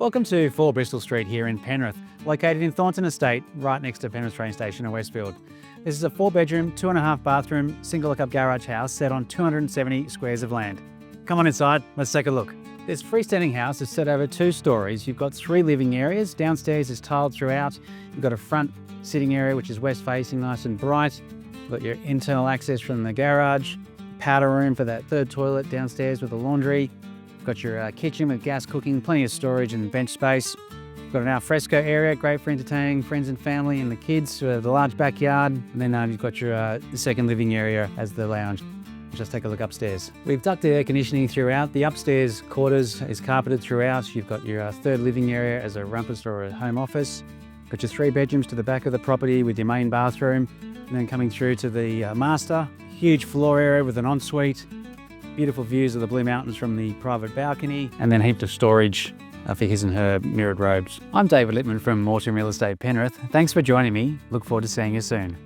Welcome to 4 Bristol Street here in Penrith, located in Thornton Estate, right next to Penrith train station in Westfield. This is a 4-bedroom, 2.5 bathroom, single look-up garage house set on 270 squares of land. Come on inside, let's take a look. This freestanding house is set over 2 stories. You've got 3 living areas. Downstairs is tiled throughout. You've got a front sitting area which is west facing, nice and bright. You've got your internal access from the garage, powder room for that 3rd toilet downstairs with a laundry. Got your kitchen with gas cooking, plenty of storage and bench space. Got an alfresco area, great for entertaining friends and family and the kids. The large backyard, and then you've got your the 2nd living area as the lounge. Just take a look upstairs. We've ducted air conditioning throughout. The upstairs quarters is carpeted throughout. You've got your 3rd living area as a rumpus or a home office. Got your 3 bedrooms to the back of the property with your main bathroom, and then coming through to the master. Huge floor area with an ensuite. Beautiful views of the Blue Mountains from the private balcony, and then heaps of storage for his and her mirrored robes. I'm David Littman from Morton Real Estate Penrith. Thanks for joining me. Look forward to seeing you soon.